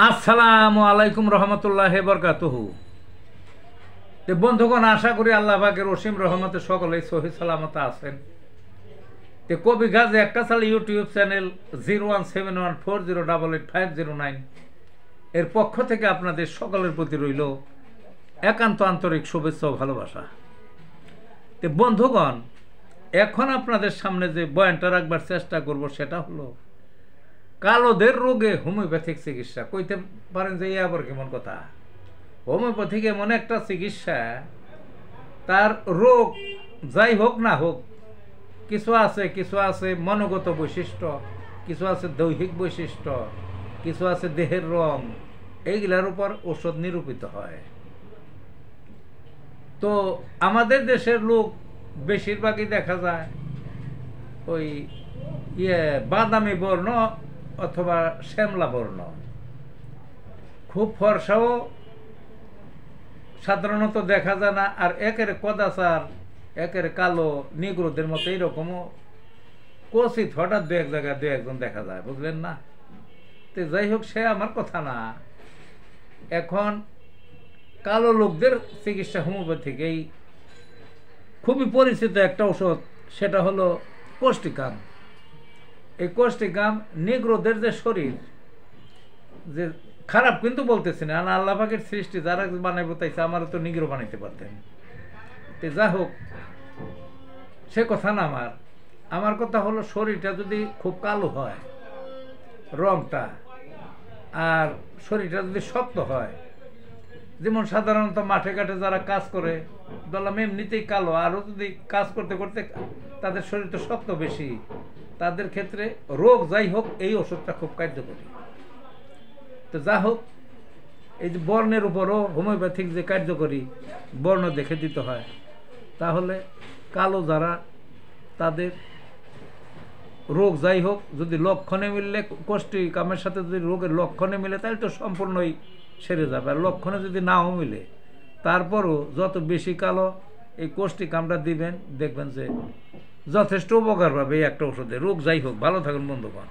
আসসালামু আলাইকুম রহমতুল্লাহ বরকাতুহু। বন্ধুগণ, আশা করি আল্লাহ পাকের অসীম রহমতে সকলেই সহি সালামত আছেন। কবি গাজী একটা চাল ইউটিউব চ্যানেল 01714088509 এর পক্ষ থেকে আপনাদের সকলের প্রতি রইল একান্ত আন্তরিক শুভেচ্ছা ও ভালোবাসা। বন্ধুগণ, এখন আপনাদের সামনে যে বয়ানটা রাখবার চেষ্টা করব সেটা হলো কালোদের রোগে হোমিওপ্যাথিক চিকিৎসা। কইতে পারেন যে আবার কেমন কথা। হোমিওপ্যাথিক এমন একটা চিকিৎসা, তার রোগ যাই হোক না হোক, কিছু আছে মনোগত বৈশিষ্ট্য, কিছু আছে দৈহিক বৈশিষ্ট্য, কিছু আছে দেহের রং, এইগুলার উপর ওষুধ নিরূপিত হয়। তো আমাদের দেশের লোক বেশিরভাগই দেখা যায় ওই বাদামি বর্ণ অথবা শ্যামলা বর্ণ, খুব ফর্সাও সাধারণত দেখা যায় না। আর একের কদাচার, একের কালো নিগ্রোদের মতো এইরকমও কচিত হঠাৎ দু এক জায়গায় দু একজন দেখা যায়, বুঝলেন না? তো যাই হোক, সে আমার কথা না। এখন কালো লোকদের চিকিৎসা হোমিওপ্যাথিক এই খুবই পরিচিত একটা ওষুধ, সেটা হলো কোষ্টিকাম। এই কোষ্টিকাম নিগ্রোদের যে শরীর, যে খারাপ কিন্তু বলতেছি না, আল্লাহ পাকের সৃষ্টি, যারা বানাইবো তাইছে, আমারও তো নিগ্রো বানাইতে পারতেন। তো যা হোক, সে কথা না। আমার কথা হলো শরীরটা যদি খুব কালো হয় রংটা, আর শরীরটা যদি শক্ত হয়, যেমন সাধারণত মাঠে ঘাটে যারা কাজ করে বললাম এমনিতেই কালো, আরও যদি কাজ করতে করতে তাদের শরীর তো শক্ত বেশি, তাদের ক্ষেত্রে রোগ যাই হোক এই ওষুধটা খুব কার্যকরী। তো যা হোক, এই যে বর্ণের উপরও হোমিওপ্যাথিক যে কার্যকরী বর্ণ দেখে দিতে হয়, তাহলে কালো যারা, তাদের রোগ যাই হোক যদি লক্ষণে মিললে, কোষ্টিকামের সাথে যদি রোগের লক্ষণে মিলে, তাহলে তো সম্পূর্ণই সেরে যাবে। আর লক্ষণে যদি নাও মিলে, তারপরও যত বেশি কালো এই কোষ্টিকামটা দিবেন, দেখবেন যে যথেষ্ট উপকার পাবে এই একটা ওষুধে। রোগ যাই হোক, ভালো থাকুন বন্ধুগণ।